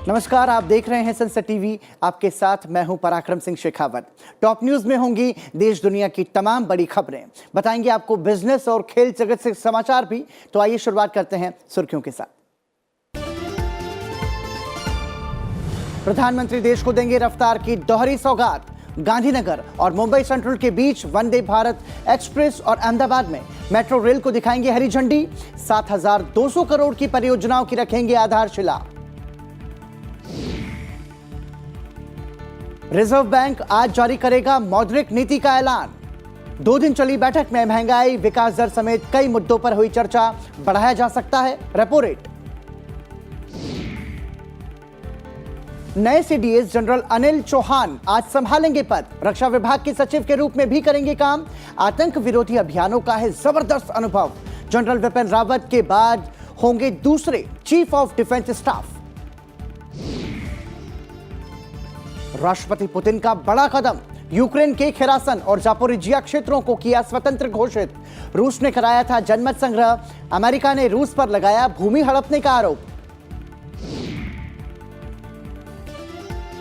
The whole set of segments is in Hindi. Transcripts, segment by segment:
नमस्कार, आप देख रहे हैं संसद टीवी। आपके साथ मैं हूं पराक्रम सिंह शेखावत। टॉप न्यूज में होंगी देश दुनिया की तमाम बड़ी खबरें, बताएंगे आपको बिजनेस और खेल जगत से समाचार भी। तो आइए शुरुआत करते हैं सुर्खियों के साथ। प्रधानमंत्री देश को देंगे रफ्तार की दोहरी सौगात। गांधीनगर और मुंबई सेंट्रल के बीच वंदे भारत एक्सप्रेस और अहमदाबाद में मेट्रो रेल को दिखाएंगे हरी झंडी। 7,200 करोड़ की परियोजनाओं की रखेंगे आधारशिला। रिजर्व बैंक आज जारी करेगा मौद्रिक नीति का ऐलान। 2 दिन चली बैठक में महंगाई, विकास दर समेत कई मुद्दों पर हुई चर्चा। बढ़ाया जा सकता है रेपो रेट। नए सीडीएस जनरल अनिल चौहान आज संभालेंगे पद। रक्षा विभाग के सचिव के रूप में भी करेंगे काम। आतंक विरोधी अभियानों का है जबरदस्त अनुभव। जनरल विपिन रावत के बाद होंगे दूसरे चीफ ऑफ डिफेंस स्टाफ। राष्ट्रपति पुतिन का बड़ा कदम। यूक्रेन के खेरासन और जापोरिजिया क्षेत्रों को किया स्वतंत्र घोषित। रूस ने कराया था जनमत संग्रह। अमेरिका ने रूस पर लगाया भूमि हड़पने का आरोप।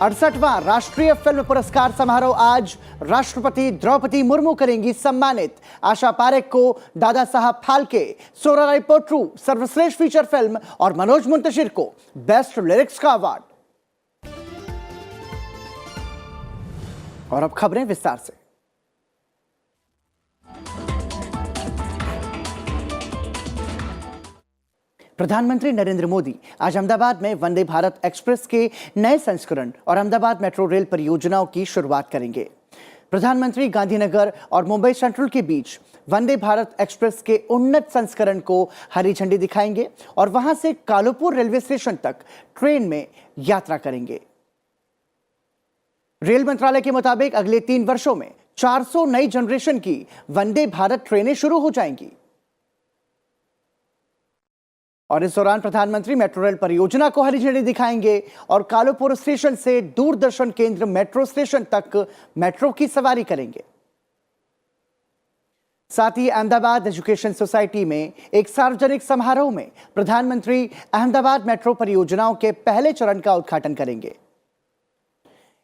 68वां राष्ट्रीय फिल्म पुरस्कार समारोह आज। राष्ट्रपति द्रौपदी मुर्मू करेंगी सम्मानित। आशा पारेख को दादा साहब फाल्के, सोराराय पोट्रू सर्वश्रेष्ठ फीचर फिल्म और मनोज मुंतशिर को बेस्ट लिरिक्स का अवार्ड। और अब खबरें विस्तार से। प्रधानमंत्री नरेंद्र मोदी आज अहमदाबाद में वंदे भारत एक्सप्रेस के नए संस्करण और अहमदाबाद मेट्रो रेल परियोजनाओं की शुरुआत करेंगे। प्रधानमंत्री गांधीनगर और मुंबई सेंट्रल के बीच वंदे भारत एक्सप्रेस के उन्नत संस्करण को हरी झंडी दिखाएंगे और वहां से कालुपुर रेलवे स्टेशन तक ट्रेन में यात्रा करेंगे। रेल मंत्रालय के मुताबिक अगले 3 वर्षों में 400 नई जनरेशन की वंदे भारत ट्रेनें शुरू हो जाएंगी। और इस दौरान प्रधानमंत्री मेट्रो रेल परियोजना को हरी झंडी दिखाएंगे और कालुपुर स्टेशन से दूरदर्शन केंद्र मेट्रो स्टेशन तक मेट्रो की सवारी करेंगे। साथ ही अहमदाबाद एजुकेशन सोसाइटी में एक सार्वजनिक समारोह में प्रधानमंत्री अहमदाबाद मेट्रो परियोजनाओं के पहले चरण का उद्घाटन करेंगे।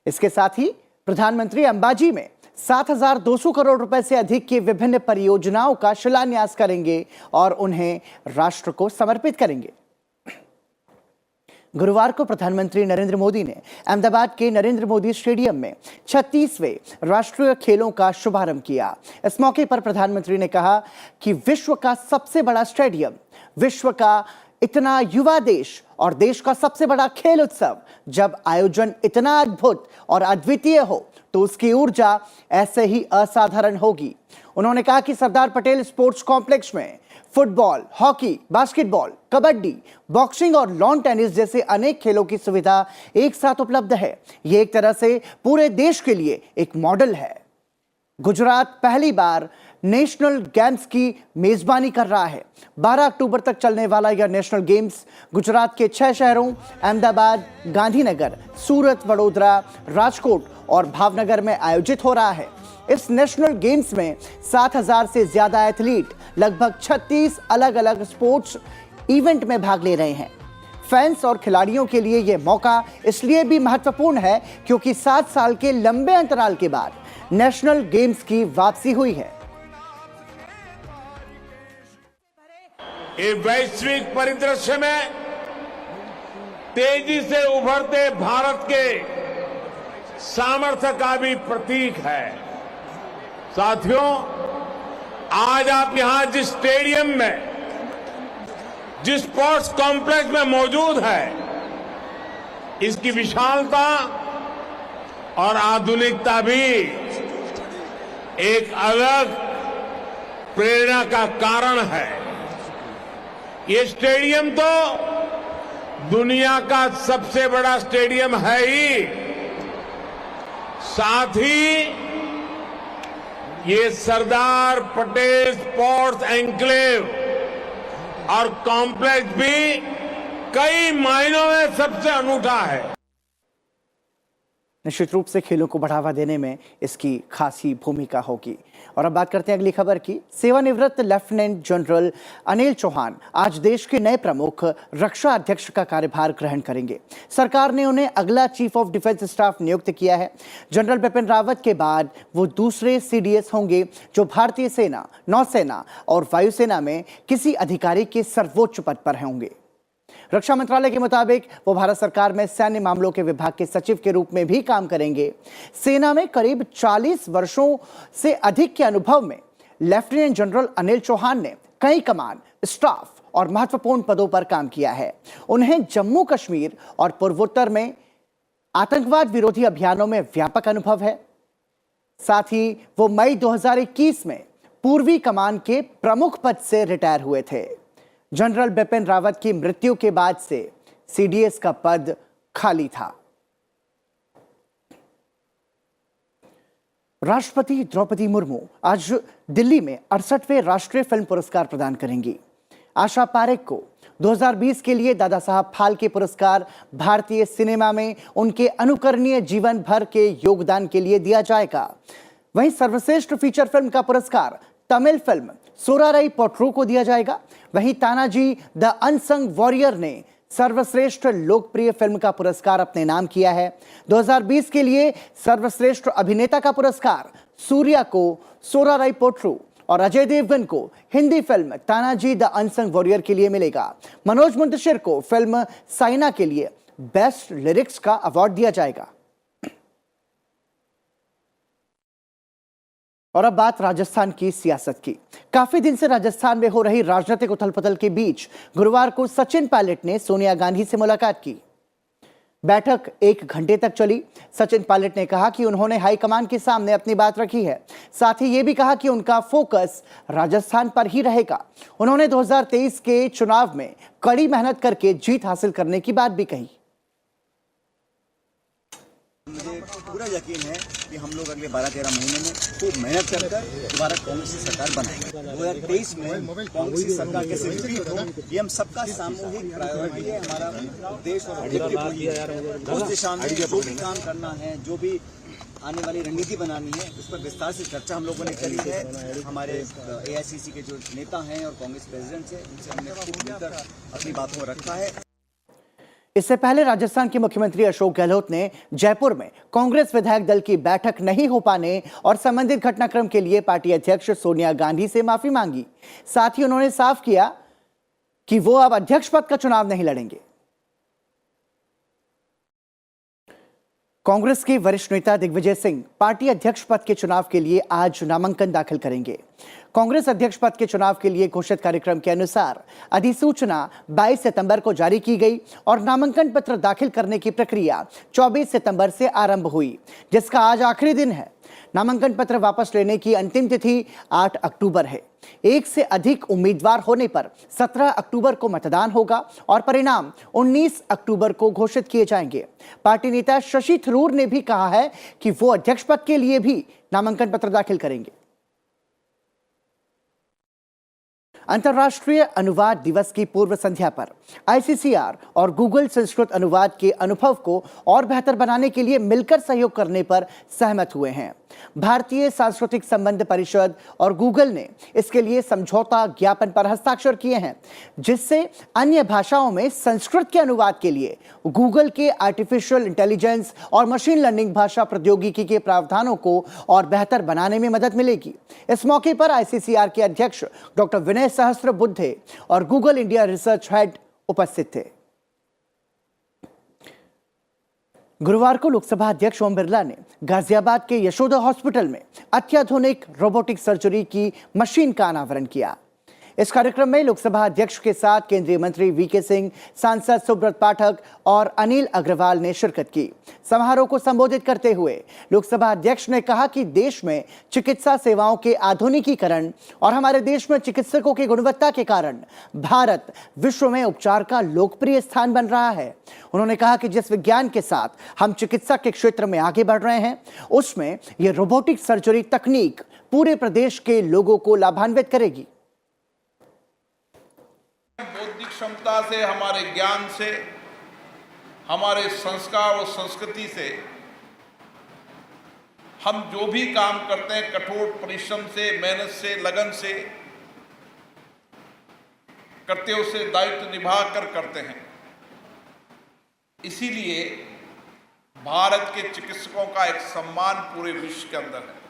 इसके साथ ही प्रधानमंत्री अंबाजी में 7,200 करोड़ रुपए से अधिक की विभिन्न परियोजनाओं का शिलान्यास करेंगे और उन्हें राष्ट्र को समर्पित करेंगे। गुरुवार को प्रधानमंत्री नरेंद्र मोदी ने अहमदाबाद के नरेंद्र मोदी स्टेडियम में 36वें राष्ट्रीय खेलों का शुभारंभ किया। इस मौके पर प्रधानमंत्री ने कहा कि विश्व का सबसे बड़ा स्टेडियम, विश्व का इतना युवा देश और देश का सबसे बड़ा खेल उत्सव, जब आयोजन इतना अद्भुत और अद्वितीय हो तो उसकी ऊर्जा ऐसे ही असाधारण होगी। उन्होंने कहा कि सरदार पटेल स्पोर्ट्स कॉम्प्लेक्स में football, hockey, basketball, kabaddi, boxing और लॉन टेनिस जैसे अनेक खेलों की सुविधा एक साथ उपलब्ध है। ये एक तरह से पूरे देश के लिए एक मॉडल है। गुजरात पहली बार नेशनल गेम्स की मेजबानी कर रहा है। 12 अक्टूबर तक चलने वाला यह नेशनल गेम्स गुजरात के 6 शहरों अहमदाबाद, गांधीनगर, सूरत, वडोदरा, राजकोट और भावनगर में आयोजित हो रहा है। इस नेशनल गेम्स में 7,000 से ज्यादा एथलीट लगभग 36 अलग अलग स्पोर्ट्स इवेंट में भाग ले रहे हैं। फैंस और खिलाड़ियों के लिए यह मौका इसलिए भी महत्वपूर्ण है क्योंकि 7 साल के लंबे अंतराल के बाद नेशनल गेम्स की वापसी हुई है। ये वैश्विक परिदृश्य में तेजी से उभरते भारत के सामर्थ्य का भी प्रतीक है। साथियों, आज आप यहां जिस स्टेडियम में, जिस स्पोर्ट्स कॉम्प्लेक्स में मौजूद है, इसकी विशालता और आधुनिकता भी एक अलग प्रेरणा का कारण है। ये स्टेडियम तो दुनिया का सबसे बड़ा स्टेडियम है ही, साथ ही ये सरदार पटेल स्पोर्ट्स एन्क्लेव और कॉम्प्लेक्स भी कई मायनों में सबसे अनूठा है। निश्चित रूप से खेलों को बढ़ावा देने में इसकी खासी भूमिका होगी। और अब बात करते हैं अगली खबर की। सेवानिवृत्त लेफ्टिनेंट जनरल अनिल चौहान आज देश के नए प्रमुख रक्षा अध्यक्ष का कार्यभार ग्रहण करेंगे। सरकार ने उन्हें अगला चीफ ऑफ डिफेंस स्टाफ नियुक्त किया है। जनरल बिपिन रावत के बाद वो दूसरे सीडीएस होंगे जो भारतीय सेना, नौसेना और वायुसेना में किसी अधिकारी के सर्वोच्च पद पर होंगे। रक्षा मंत्रालय के मुताबिक वो भारत सरकार में सैन्य मामलों के विभाग के सचिव के रूप में भी काम करेंगे। सेना में करीब 40 वर्षों से अधिक के अनुभव में लेफ्टिनेंट जनरल अनिल चौहान ने कई कमान, स्टाफ और महत्वपूर्ण पदों पर काम किया है। उन्हें जम्मू कश्मीर और पूर्वोत्तर में आतंकवाद विरोधी अभियानों में व्यापक अनुभव है। साथ ही वो मई 2021 में पूर्वी कमान के प्रमुख पद से रिटायर हुए थे। जनरल बिपिन रावत की मृत्यु के बाद से सीडीएस का पद खाली था। राष्ट्रपति द्रौपदी मुर्मू आज दिल्ली में 68वें राष्ट्रीय फिल्म पुरस्कार प्रदान करेंगी। आशा पारेख को 2020 के लिए दादा साहब फाल्के पुरस्कार भारतीय सिनेमा में उनके अनुकरणीय जीवन भर के योगदान के लिए दिया जाएगा। वहीं सर्वश्रेष्ठ फीचर फिल्म का पुरस्कार तमिल फिल्म सोराराई पोट्रू को दिया जाएगा। वहीं तानाजी द अनसंग वॉरियर ने सर्वश्रेष्ठ लोकप्रिय फिल्म का पुरस्कार अपने नाम किया है। 2020 के लिए सर्वश्रेष्ठ अभिनेता का पुरस्कार सूर्या को सोराराई पोट्रू और अजय देवगन को Hindi film Tanaji the unsung warrior के लिए मिलेगा। मनोज मुंतशिर को फिल्म साइना के लिए बेस्ट लिरिक्स का अवार्ड दिया जाएगा। और अब बात राजस्थान की सियासत की। काफी दिन से राजस्थान में हो रही राजनीतिक उथल-पुथल के बीच गुरुवार को सचिन पायलट ने सोनिया गांधी से मुलाकात की। बैठक 1 घंटे तक चली। सचिन पायलट ने कहा कि उन्होंने हाईकमान के सामने अपनी बात रखी है। साथ ही ये भी कहा कि उनका फोकस राजस्थान पर ही रहेगा। उन्होंने 2023 के चुनाव में कड़ी मेहनत करके जीत हासिल करने की बात भी कही। मुझे पूरा यकीन है कि हम लोग अगले 12-13 महीने में खूब मेहनत करकर दोबारा कांग्रेस की सरकार बनाएंगे। 2023 में कांग्रेस की सरकार कैसे रिपीट हो, ये हम सबका सामूहिक प्रायोरिटी है। हमारा देश और ऑब्जेक्टिव वही है। उस दिशा में जो भी काम करना है, जो भी आने वाली रणनीति बनानी है, उस पर विस्तार से चर्चा हम लोगों ने करी है। हमारे AICC के जो नेता हैं और कांग्रेस प्रेसिडेंट हैं, उनसे हमने खूब मिलकर अपनी बातों को रखा है। इससे पहले राजस्थान के मुख्यमंत्री अशोक गहलोत ने जयपुर में कांग्रेस विधायक दल की बैठक नहीं हो पाने और संबंधित घटनाक्रम के लिए पार्टी अध्यक्ष सोनिया गांधी से माफी मांगी। साथ ही उन्होंने साफ किया कि वो अब अध्यक्ष पद का चुनाव नहीं लड़ेंगे। कांग्रेस के वरिष्ठ नेता दिग्विजय सिंह पार्टी अध्यक्ष पद के चुनाव के लिए आज नामांकन दाखिल करेंगे। कांग्रेस अध्यक्ष पद के चुनाव के लिए घोषित कार्यक्रम के अनुसार अधिसूचना 22 सितंबर को जारी की गई और नामांकन पत्र दाखिल करने की प्रक्रिया 24 सितंबर से आरंभ हुई, जिसका आज आखिरी दिन है। नामांकन पत्र वापस लेने की अंतिम तिथि 8 अक्टूबर है। एक से अधिक उम्मीदवार होने पर 17 अक्टूबर को मतदान होगा और परिणाम 19 अक्टूबर को घोषित किए जाएंगे। पार्टी नेता शशि थरूर ने भी कहा है कि वो अध्यक्ष पद के लिए भी नामांकन पत्र दाखिल करेंगे। अंतर्राष्ट्रीय अनुवाद दिवस की पूर्व संध्या पर ICCR और गूगल संस्कृत अनुवाद के अनुभव को और बेहतर बनाने के लिए मिलकर सहयोग करने पर सहमत हुए हैं। भारतीय सांस्कृतिक संबंध परिषद और गूगल ने इसके लिए समझौता ज्ञापन पर हस्ताक्षर किए हैं, जिससे अन्य भाषाओं में संस्कृत के अनुवाद के लिए गूगल के आर्टिफिशियल इंटेलिजेंस और मशीन लर्निंग भाषा प्रौद्योगिकी के प्रावधानों को और बेहतर बनाने में मदद मिलेगी। इस मौके पर ICCR के अध्यक्ष डॉक्टर विनय सहस्त्रबुद्धे और गूगल इंडिया रिसर्च हेड उपस्थित थे। गुरुवार को लोकसभा अध्यक्ष ओम बिरला ने गाजियाबाद के यशोदा हॉस्पिटल में अत्याधुनिक रोबोटिक सर्जरी की मशीन का अनावरण किया। इस कार्यक्रम में लोकसभा अध्यक्ष के साथ केंद्रीय मंत्री VK सिंह, सांसद सुब्रत पाठक और अनिल अग्रवाल ने शिरकत की। समारोह को संबोधित करते हुए लोकसभा अध्यक्ष ने कहा कि देश में चिकित्सा सेवाओं के आधुनिकीकरण और हमारे देश में चिकित्सकों की गुणवत्ता के कारण भारत विश्व में उपचार का लोकप्रिय स्थान बन रहा है। उन्होंने कहा कि जिस विज्ञान के साथ हम चिकित्सा के क्षेत्र में आगे बढ़ रहे हैं, उसमें यह रोबोटिक सर्जरी तकनीक पूरे प्रदेश के लोगों को लाभान्वित करेगी। बौद्धिक क्षमता से, हमारे ज्ञान से, हमारे संस्कार और संस्कृति से हम जो भी काम करते हैं कठोर परिश्रम से, मेहनत से, लगन से करते, उसे दायित्व निभा कर करते हैं। इसीलिए भारत के चिकित्सकों का एक सम्मान पूरे विश्व के अंदर है।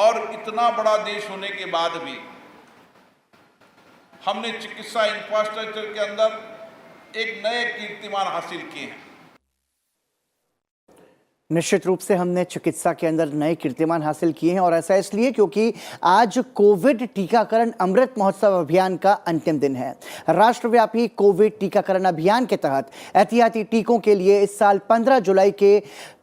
और इतना बड़ा देश होने के बाद भी हमने चिकित्सा इंफ्रास्ट्रक्चर के अंदर एक नए कीर्तिमान हासिल किए हैं। निश्चित रूप से हमने चिकित्सा के अंदर नए कीर्तिमान हासिल किए हैं, और ऐसा इसलिए क्योंकि आज कोविड टीकाकरण अमृत महोत्सव अभियान का अंतिम दिन है। राष्ट्रव्यापी कोविड टीकाकरण अभियान के तहत एहतियाती टीकों के लिए इस साल 15 जुलाई के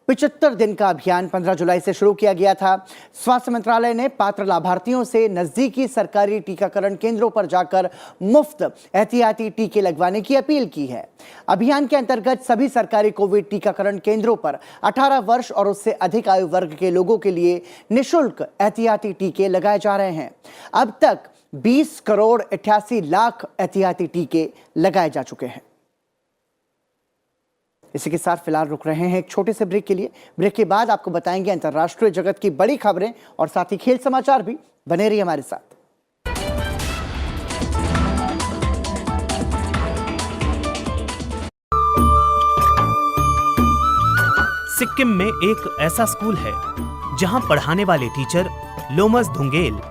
75 दिन का अभियान 15 जुलाई से शुरू किया गया था। स्वास्थ्य मंत्रालय ने पात्र लाभार्थियों से नजदीकी सरकारी टीकाकरण केंद्रों पर जाकर मुफ्त एहतियाती टीके लगवाने की अपील की है। अभियान के अंतर्गत सभी सरकारी कोविड टीकाकरण केंद्रों पर 18 वर्ष और उससे अधिक आयु वर्ग के लोगों के लिए निःशुल्क एहतियाती टीके लगाए जा रहे हैं। अब तक 20 करोड़ 88 लाख एहतियाती टीके लगाए जा चुके हैं। इसी के साथ फिलहाल रुक रहे हैं एक छोटे से ब्रेक के लिए। ब्रेक के बाद आपको बताएंगे अंतर्राष्ट्रीय जगत की बड़ी खबरें और साथ ही खेल समाचार भी। बने रहिए हमारे साथ। सिक्किम में एक ऐसा स्कूल है जहां पढ़ाने वाले टीचर लोमस धुंगेल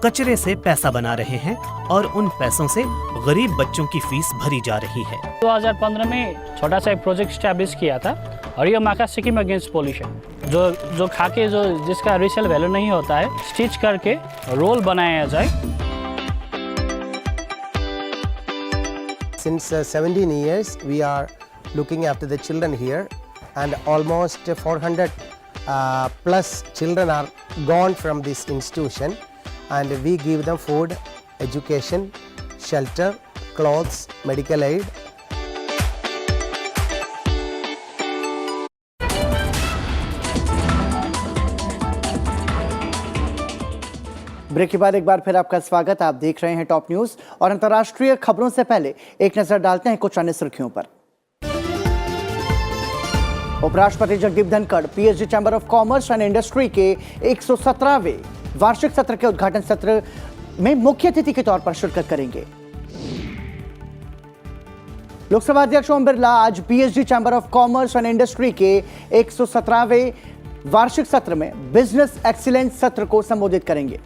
कचरे से पैसा बना रहे हैं और उन पैसों से गरीब बच्चों की फीस भरी जा रही है। 2015 में छोटा सा एक प्रोजेक्ट स्टैब्लिश किया था, और ये माका सिक्किम अगेंस्ट पोल्यूशन, जो खा के जिसका रिसेल वैल्यू नहीं होता है, स्टिच करके रोल बनाया जाए। Since 17 years we are looking after the children here, and almost 400 plus children are gone from this institution, and we give them food, education, shelter, clothes, medical aid. Break के बाद एक बार फिर आपका स्वागत। आप देख रहे हैं टॉप न्यूज, और अंतर्राष्ट्रीय खबरों से पहले एक नजर डालते हैं कुछ अन्य सुर्खियों पर। उपराष्ट्रपति Jagdeep Dhankhar PhD chamber of commerce and industry के 117वें वार्षिक सत्र के उद्घाटन सत्र में मुख्य अतिथि के तौर पर शिरकत करेंगे। लोकसभा अध्यक्ष ओम बिरला आज PhD chamber of commerce and industry के 117वें वार्षिक सत्र में बिजनेस एक्सीलेंस सत्र को संबोधित करेंगे।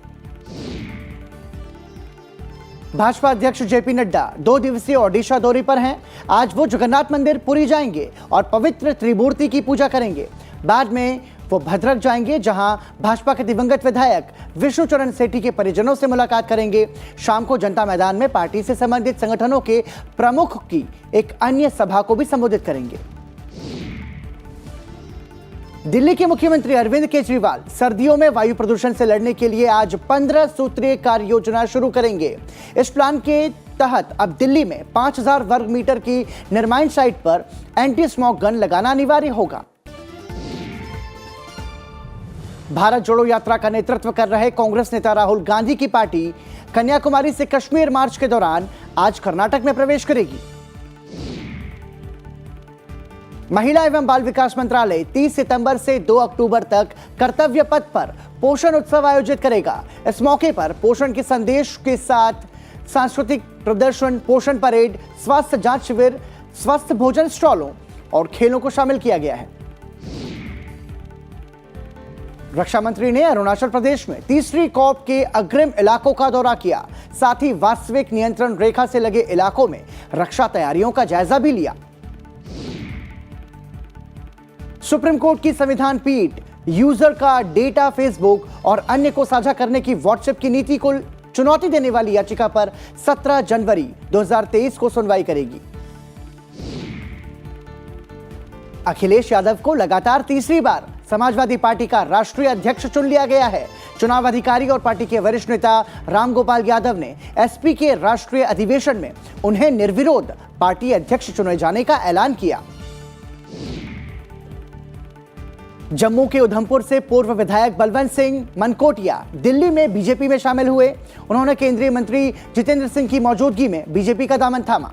भाजपा अध्यक्ष जेपी नड्डा 2 दिवसीय ओडिशा दौरे पर हैं। आज वो जगन्नाथ मंदिर पुरी जाएंगे और पवित्र त्रिमूर्ति की पूजा करेंगे। बाद में वो भद्रक जाएंगे, जहां भाजपा के दिवंगत विधायक विष्णुचरण सेठी के परिजनों से मुलाकात करेंगे। शाम को जनता मैदान में पार्टी से संबंधित संगठनों के प्रमुख की एक अन्य सभा को भी संबोधित करेंगे। दिल्ली के मुख्यमंत्री अरविंद केजरीवाल सर्दियों में वायु प्रदूषण से लड़ने के लिए आज 15 सूत्रीय कार्य योजना शुरू करेंगे। इस प्लान के तहत अब दिल्ली में 5000 वर्ग मीटर की निर्माण साइट पर एंटी स्मॉग गन लगाना अनिवार्य होगा। भारत जोड़ो यात्रा का नेतृत्व कर रहे कांग्रेस नेता राहुल गांधी की पार्टी कन्याकुमारी से कश्मीर मार्च के दौरान आज कर्नाटक में प्रवेश करेगी। महिला एवं बाल विकास मंत्रालय 30 सितंबर से 2 अक्टूबर तक कर्तव्य पथ पर पोषण उत्सव आयोजित करेगा। इस मौके पर पोषण के संदेश के साथ सांस्कृतिक प्रदर्शन, पोषण परेड, स्वास्थ्य जांच शिविर, स्वस्थ भोजन स्टॉलों और खेलों को शामिल किया गया है। रक्षा मंत्री ने अरुणाचल प्रदेश में तीसरी कॉप के अग्रिम इलाकों का दौरा किया। साथ ही वास्तविक नियंत्रण रेखा से लगे इलाकों में रक्षा तैयारियों का जायजा भी लिया। सुप्रीम कोर्ट की संविधान पीठ यूजर का डेटा फेसबुक और अन्य को साझा करने की व्हाट्सएप की नीति को चुनौती देने वाली याचिका पर 17 जनवरी 2023 को सुनवाई करेगी। अखिलेश यादव को लगातार तीसरी बार समाजवादी पार्टी का राष्ट्रीय अध्यक्ष चुन लिया गया है। चुनाव अधिकारी और पार्टी के वरिष्ठ नेता रामगोपाल यादव ने एसपी के राष्ट्रीय अधिवेशन में उन्हें निर्विरोध पार्टी अध्यक्ष चुने जाने का ऐलान किया। जम्मू के उधमपुर से पूर्व विधायक बलवंत सिंह मनकोटिया दिल्ली में बीजेपी में शामिल हुए। उन्होंने केंद्रीय मंत्री जितेंद्र सिंह की मौजूदगी में बीजेपी का दामन थामा।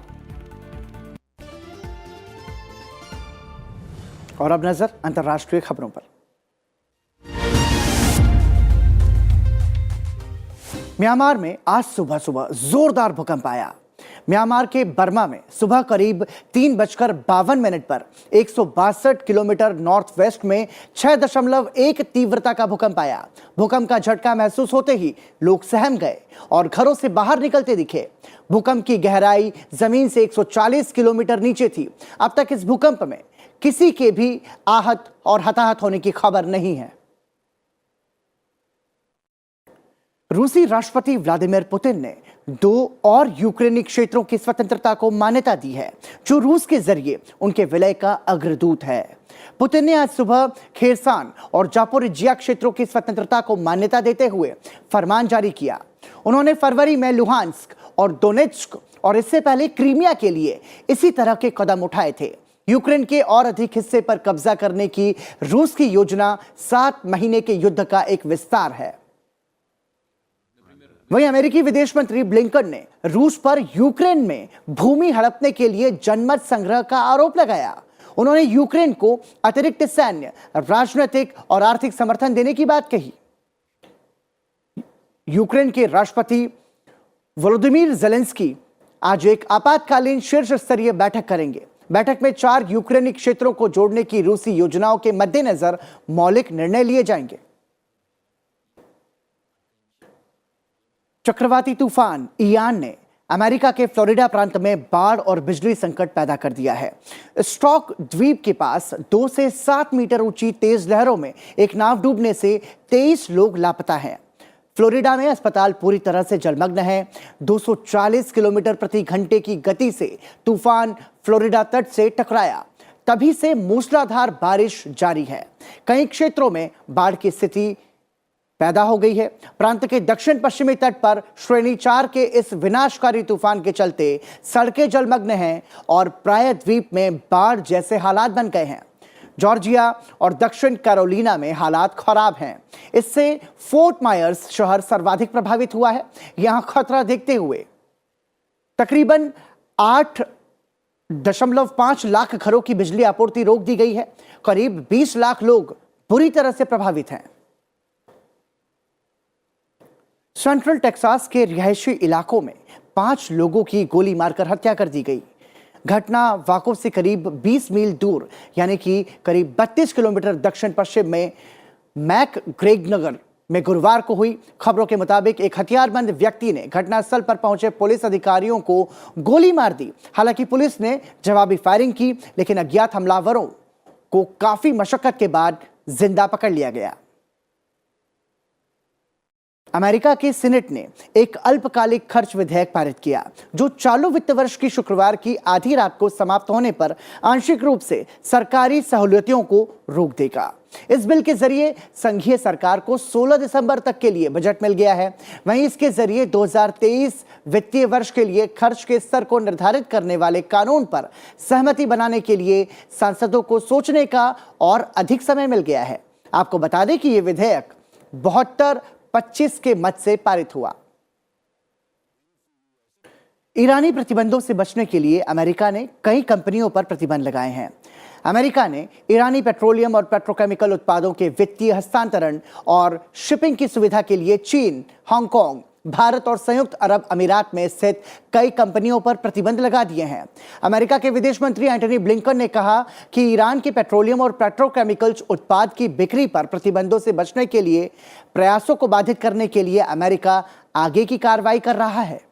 और अब नजर अंतर्राष्ट्रीय खबरों पर। म्यांमार में आज सुबह सुबह जोरदार भूकंप आया। म्यांमार के बर्मा में सुबह करीब 3:52 पर 162 किलोमीटर नॉर्थ वेस्ट में 6.1 तीव्रता का भूकंप आया। भूकंप का झटका महसूस होते ही लोग सहम गए और घरों से बाहर निकलते दिखे। भूकंप की गहराई जमीन से 140 किलोमीटर नीचे थी। अब तक इस भूकंप में किसी के भी आहत और हताहत होने की खबर नहीं है। रूसी राष्ट्रपति व्लादिमीर पुतिन ने 2 और यूक्रेनी क्षेत्रों की स्वतंत्रता को मान्यता दी है, जो रूस के जरिए उनके विलय का अग्रदूत है। पुतिन ने आज सुबह खेरसान और जापोरिजिया क्षेत्रों की स्वतंत्रता को मान्यता देते हुए फरमान जारी किया। उन्होंने फरवरी में लुहांस्क और डोनेट्स्क और इससे पहले क्रीमिया के लिए इसी तरह के कदम उठाए थे। यूक्रेन के और अधिक हिस्से पर कब्जा करने की रूस की योजना 7 महीने के युद्ध का एक विस्तार है। वहीं अमेरिकी विदेश मंत्री ब्लिंकन ने रूस पर यूक्रेन में भूमि हड़पने के लिए जनमत संग्रह का आरोप लगाया। उन्होंने यूक्रेन को अतिरिक्त सैन्य, राजनीतिक और आर्थिक समर्थन देने की बात कही। यूक्रेन के राष्ट्रपति वोलोदिमीर ज़ेलेंस्की आज एक आपातकालीन शीर्ष स्तरीय बैठक करेंगे। बैठक में 4 यूक्रेनी क्षेत्रों को जोड़ने की रूसी योजनाओं के मद्देनजर मौलिक निर्णय लिए जाएंगे। चक्रवाती तूफान इयान ने अमेरिका के फ्लोरिडा प्रांत में बाढ़ और बिजली संकट पैदा कर दिया है। स्टॉक द्वीप के पास 2 से 7 मीटर ऊंची तेज लहरों में एक नाव डूबने से 23 लोग लापता हैं। फ्लोरिडा में अस्पताल पूरी तरह से जलमग्न है। 240 किलोमीटर प्रति घंटे की गति से तूफान फ्लोरिडा तट से टकराया। तभी से मूसलाधार बारिश जारी है। कई क्षेत्रों में बाढ़ की स्थिति पैदा हो गई है। प्रांत के दक्षिण पश्चिमी तट पर श्रेणी 4 के इस विनाशकारी तूफान के चलते सड़कें जलमग्न हैं और प्राय द्वीप में बाढ़ जैसे हालात बन गए हैं। जॉर्जिया और दक्षिण कैरोलिना में हालात खराब हैं। इससे फोर्ट मायर्स शहर सर्वाधिक प्रभावित हुआ है। यहां खतरा देखते हुए तकरीबन 8.5 लाख घरों की बिजली आपूर्ति रोक दी गई है। करीब 20 लाख लोग बुरी तरह से प्रभावित हैं। सेंट्रल टेक्सास के रिहायशी इलाकों में 5 लोगों की गोली मारकर हत्या कर दी गई। घटना वाको से करीब 20 मील दूर यानी कि करीब 32 किलोमीटर दक्षिण पश्चिम में मैकग्रेगनगर में गुरुवार को हुई। खबरों के मुताबिक एक हथियारबंद व्यक्ति ने घटनास्थल पर पहुंचे पुलिस अधिकारियों को गोली मार दी। हालांकि पुलिस ने जवाबी फायरिंग की, लेकिन अज्ञात हमलावरों को काफी मशक्कत के बाद जिंदा पकड़ लिया गया। अमेरिका के सीनेट ने एक अल्पकालिक खर्च विधेयक पारित किया, जो चालू वित्त वर्ष की शुक्रवार की आधी रात को समाप्त होने पर आंशिक रूप से सरकारी सहूलियतों को रोक देगा। इस बिल के जरिए संघीय सरकार को 16 दिसंबर तक के लिए बजट मिल गया है। वहीं इसके जरिए 2023 वित्तीय वर्ष के लिए खर्च के स्तर को निर्धारित करने वाले कानून पर सहमति बनाने के लिए सांसदों को सोचने का और अधिक समय मिल गया है। आपको बता दें कि यह विधेयक 72-25 के मत से पारित हुआ। ईरानी प्रतिबंधों से बचने के लिए अमेरिका ने कई कंपनियों पर प्रतिबंध लगाए हैं। अमेरिका ने ईरानी पेट्रोलियम और पेट्रोकेमिकल उत्पादों के वित्तीय हस्तांतरण और शिपिंग की सुविधा के लिए चीन, हांगकांग, भारत और संयुक्त अरब अमीरात में स्थित कई कंपनियों पर प्रतिबंध लगा दिए हैं। अमेरिका के विदेश मंत्री एंटनी ब्लिंकन ने कहा कि ईरान के पेट्रोलियम और पेट्रोकेमिकल्स उत्पाद की बिक्री पर प्रतिबंधों से बचने के लिए प्रयासों को बाधित करने के लिए अमेरिका आगे की कार्रवाई कर रहा है।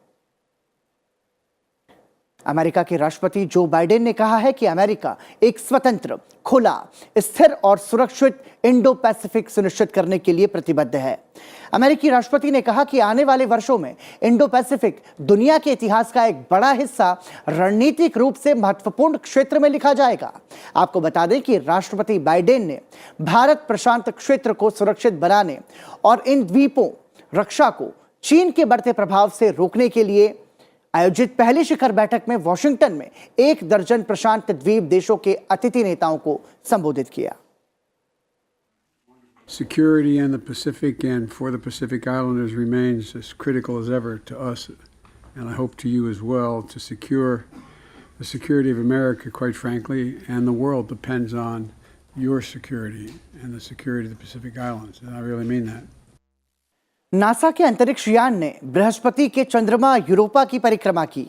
अमेरिका के राष्ट्रपति जो बाइडेन ने कहा है कि अमेरिका एक स्वतंत्र, खुला, स्थिर और सुरक्षित इंडो पैसिफिक सुनिश्चित करने के लिए प्रतिबद्ध है। अमेरिकी राष्ट्रपति ने कहा कि आने वाले वर्षों में इंडो पैसिफिक दुनिया के इतिहास का एक बड़ा हिस्सा रणनीतिक रूप से महत्वपूर्ण क्षेत्र में लिखा जाएगा। आपको बता दें कि राष्ट्रपति बाइडेन ने भारत प्रशांत क्षेत्र को सुरक्षित बनाने और इन द्वीपों रक्षा को चीन के बढ़ते प्रभाव से रोकने के लिए आयोजित पहली शिखर बैठक में वॉशिंगटन में 1 दर्जन प्रशांत द्वीप देशों के अतिथि नेताओं को संबोधित किया। Security in the Pacific and for the Pacific Islanders remains as critical as ever to us, and I hope to you as well. To secure the security of America, quite frankly, and the world depends on your security and the security of the Pacific Islands, and I really mean that. NASA के अंतरिक्ष यान ने बृहस्पति के चंद्रमा यूरोपा की परिक्रमा की।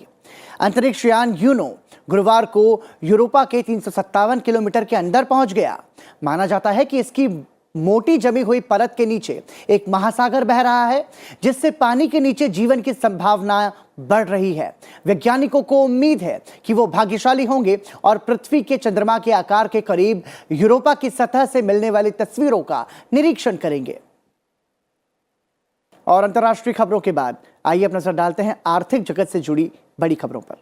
अंतरिक्ष यान यूनो गुरुवार को यूरोपा के 357 किलोमीटर के अंदर पहुंच गया। माना जाता है कि इसकी मोटी जमी हुई परत के नीचे एक महासागर बह रहा है, जिससे पानी के नीचे जीवन की संभावना बढ़ रही है। वैज्ञानिकों को उम्मीद है कि वो भाग्यशाली होंगे और पृथ्वी के चंद्रमा के आकार के करीब यूरोपा की सतह से मिलने वाली तस्वीरों का निरीक्षण करेंगे। और अंतर्राष्ट्रीय खबरों के बाद आइए अब नजर डालते हैं आर्थिक जगत से जुड़ी बड़ी खबरों पर।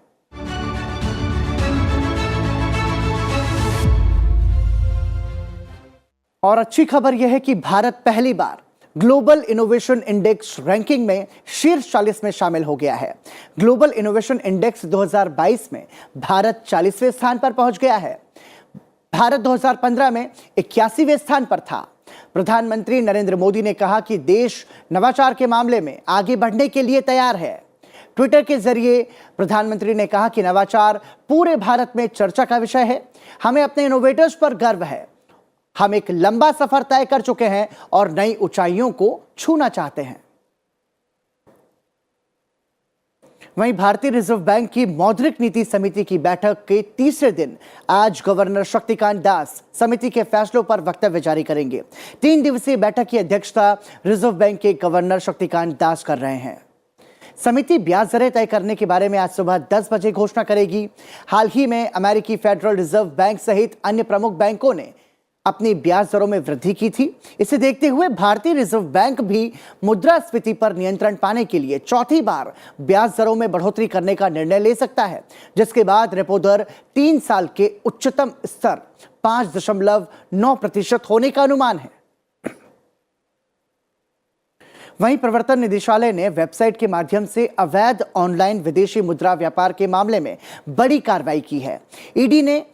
और अच्छी खबर यह है कि भारत पहली बार ग्लोबल इनोवेशन इंडेक्स रैंकिंग में शीर्ष 40 में शामिल हो गया है। ग्लोबल इनोवेशन इंडेक्स 2022 में भारत 40वें स्थान पर पहुंच गया है। भारत 2015 में 81वें स्थान पर था। प्रधानमंत्री नरेंद्र मोदी ने कहा कि देश नवाचार के मामले में आगे बढ़ने के लिए तैयार है। ट्विटर के जरिए प्रधानमंत्री ने कहा कि नवाचार पूरे भारत में चर्चा का विषय है। हमें अपने इनोवेटर्स पर गर्व है। हम एक लंबा सफर तय कर चुके हैं और नई ऊंचाइयों को छूना चाहते हैं। वहीं भारतीय रिजर्व बैंक की मौद्रिक नीति समिति की बैठक के तीसरे दिन आज गवर्नर शक्तिकांत दास समिति के फैसलों पर वक्तव्य जारी करेंगे। 3 दिवसीय बैठक की अध्यक्षता रिजर्व बैंक के गवर्नर शक्तिकांत दास कर रहे हैं। समिति ब्याज दरें तय करने के बारे में आज सुबह 10 बजे घोषणा करेगी। हाल ही में अमेरिकी फेडरल रिजर्व बैंक सहित अन्य प्रमुख बैंकों ने अपनी ब्याज दरों में वृद्धि की थी। इसे देखते हुए भारतीय रिजर्व बैंक भी मुद्रास्फीति पर नियंत्रण पाने के लिए चौथी बार ब्याज दरों में बढ़ोतरी करने का निर्णय ले सकता है, जिसके बाद रेपो दर 3 साल के उच्चतम स्तर 5.9% होने का अनुमान है। वहीं प्रवर्तन निदेशालय ने वेबसाइट के माध्यम से अवैध ऑनलाइन विदेशी मुद्रा व्यापार के मामले में बड़ी कार्रवाई की है। ईडी ने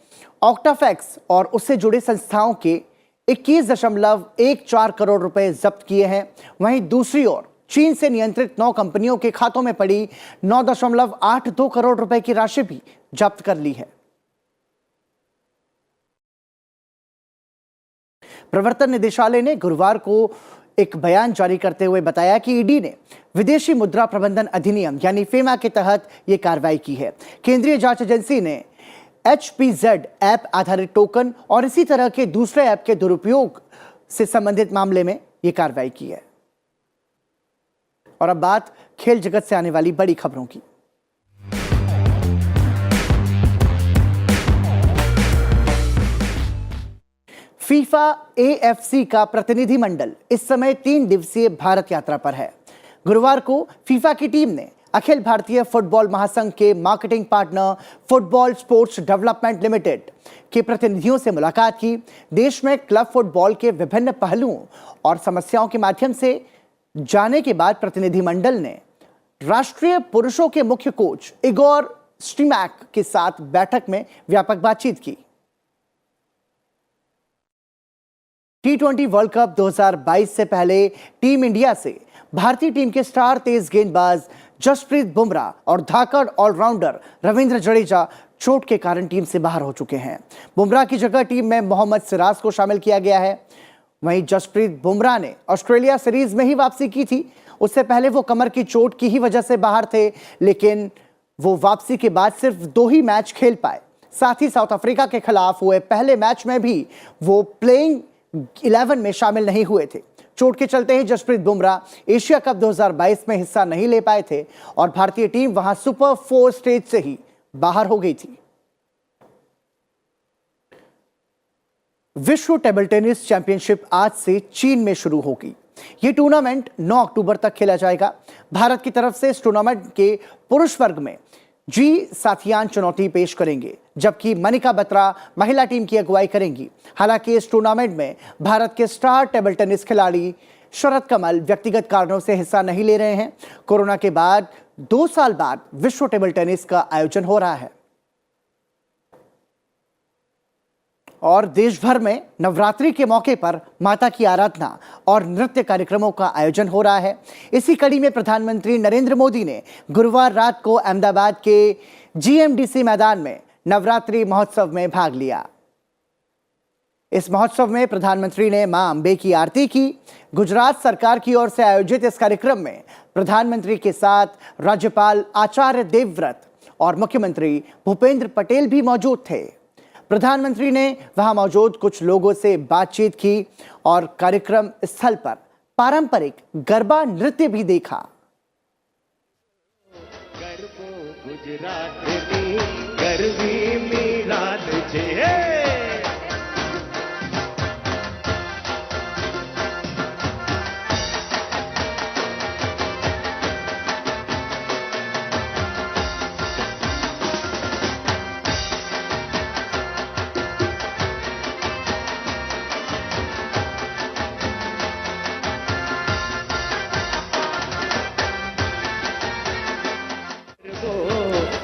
ऑक्टाफैक्स और उससे जुड़े संस्थाओं के 21.14 करोड़ रुपए जब्त किए हैं। वहीं दूसरी ओर चीन से नियंत्रित 9 कंपनियों के खातों में पड़ी 9.82 करोड़ रुपए की राशि भी जब्त कर ली है। प्रवर्तन निदेशालय ने गुरुवार को एक बयान जारी करते हुए बताया कि ईडी ने विदेशी मुद्रा प्रबंधन अधिनियम यानी फेमा के तहत यह कार्रवाई की है। केंद्रीय जांच एजेंसी ने HPZ ऐप आधारित टोकन और इसी तरह के दूसरे ऐप के दुरुपयोग से संबंधित मामले में यह कार्रवाई की है। और अब बात खेल जगत से आने वाली बड़ी खबरों की। फीफा AFC का प्रतिनिधिमंडल इस समय 3 दिवसीय भारत यात्रा पर है। गुरुवार को फीफा की टीम ने अखिल भारतीय फुटबॉल महासंघ के marketing partner football sports development limited के प्रतिनिधियों से मुलाकात की। देश में क्लब फुटबॉल के विभिन्न पहलुओं और समस्याओं के माध्यम से जाने के बाद प्रतिनिधिमंडल ने राष्ट्रीय पुरुषों के मुख्य कोच इगोर स्टिमैक के साथ बैठक में व्यापक बातचीत की। T20 वर्ल्ड कप 2022 से पहले टीम इंडिया से भारतीय टीम के स्टार तेज गेंदबाज जसप्रीत बुमराह और धाकड़ ऑलराउंडर रविंद्र जडेजा चोट के कारण टीम से बाहर हो चुके हैं। बुमराह की जगह टीम में मोहम्मद सिराज को शामिल किया गया है। वहीं जसप्रीत बुमराह ने ऑस्ट्रेलिया सीरीज में ही वापसी की थी। उससे पहले वो कमर की चोट की ही वजह से बाहर थे, लेकिन वो वापसी के बाद सिर्फ 2 ही मैच खेल पाए। साथ ही साउथ अफ्रीका के खिलाफ हुए पहले मैच में भी वो प्लेइंग 11 में शामिल नहीं हुए थे। चोट के चलते ही जसप्रीत बुमराह एशिया कप 2022 में हिस्सा नहीं ले पाए थे और भारतीय टीम वहां सुपर 4 स्टेज से ही बाहर हो गई थी। विश्व टेबल टेनिस चैंपियनशिप आज से चीन में शुरू होगी। यह टूर्नामेंट 9 अक्टूबर तक खेला जाएगा। भारत की तरफ से इस टूर्नामेंट के पुरुष वर्ग में जी साथियान चुनौती पेश करेंगे, जबकि मनिका बत्रा महिला टीम की अगुवाई करेंगी। हालांकि इस टूर्नामेंट में भारत के स्टार टेबल टेनिस खिलाड़ी शरद कमल व्यक्तिगत कारणों से हिस्सा नहीं ले रहे हैं। कोरोना के बाद 2 साल बाद विश्व टेबल टेनिस का आयोजन हो रहा है। और देश भर में नवरात्रि के मौके पर माता की आराधना और नृत्य कार्यक्रमों का आयोजन हो रहा है। इसी कड़ी में प्रधानमंत्री नरेंद्र मोदी ने गुरुवार रात को अहमदाबाद के GMDC मैदान में नवरात्रि महोत्सव में भाग लिया। इस महोत्सव में प्रधानमंत्री ने मां अंबे की आरती की। गुजरात सरकार की ओर से आयोजित इस कार्यक्रम में प्रधानमंत्री के साथ राज्यपाल आचार्य देवव्रत और मुख्यमंत्री भूपेंद्र पटेल भी मौजूद थे। प्रधानमंत्री ने वहां मौजूद कुछ लोगों से बातचीत की और कार्यक्रम स्थल पर पारंपरिक गरबा नृत्य भी देखा।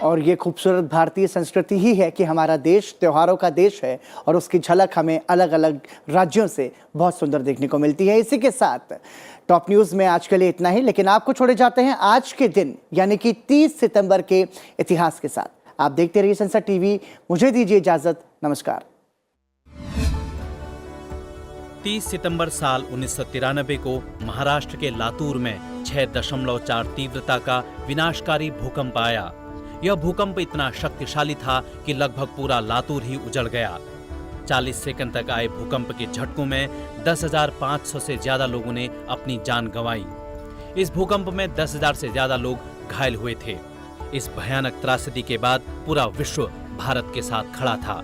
और ये खूबसूरत भारतीय संस्कृति ही है कि हमारा देश त्योहारों का देश है और उसकी झलक हमें अलग अलग राज्यों से बहुत सुंदर देखने को मिलती है। इसी के साथ टॉप न्यूज़ में आज के लिए इतना ही, लेकिन आपको छोड़े जाते हैं आज के दिन यानी कि 30 सितंबर के इतिहास के साथ। आप देखते रहिए संसद टीवी। मुझे दीजिए इजाजत। नमस्कार। 30 सितंबर साल 1993 को महाराष्ट्र के लातूर में 6.4 तीव्रता का विनाशकारी भूकंप आया। यह भूकंप इतना शक्तिशाली था कि लगभग पूरा लातूर ही उजड़ गया। 40 सेकंड तक आए भूकंप के झटकों में 10,500 से ज्यादा लोगों ने अपनी जान गंवाई। इस भूकंप में 10,000 से ज्यादा लोग घायल हुए थे। इस भयानक त्रासदी के बाद पूरा विश्व भारत के साथ खड़ा था।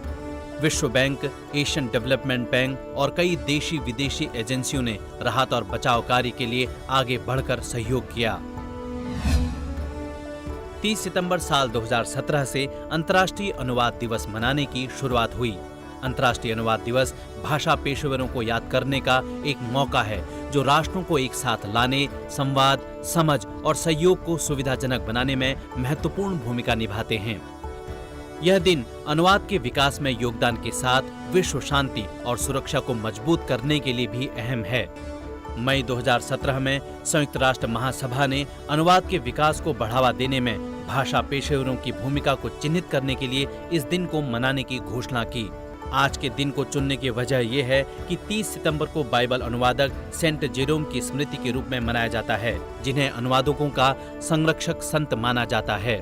विश्व बैंक, एशियन डेवलपमेंट बैंक और कई देशी विदेशी एजेंसियों ने राहत और बचाव कार्य के लिए आगे बढ़कर सहयोग किया। 30 सितंबर साल 2017 से अंतर्राष्ट्रीय अनुवाद दिवस मनाने की शुरुआत हुई। अंतर्राष्ट्रीय अनुवाद दिवस भाषा पेशेवरों को याद करने का एक मौका है जो राष्ट्रों को एक साथ लाने, संवाद, समझ और सहयोग को सुविधाजनक बनाने में महत्वपूर्ण भूमिका निभाते हैं। यह दिन अनुवाद के विकास में योगदान के साथ विश्व शांति और सुरक्षा को मजबूत करने के लिए भी अहम है। मई 2017 में संयुक्त राष्ट्र महासभा ने अनुवाद के विकास को बढ़ावा देने में भाषा पेशेवरों की भूमिका को चिन्हित करने के लिए इस दिन को मनाने की घोषणा की। आज के दिन को चुनने की वजह यह है कि 30 सितंबर को बाइबल अनुवादक सेंट जेरोम की स्मृति के रूप में मनाया जाता है, जिन्हें अनुवादकों का संरक्षक संत माना जाता है।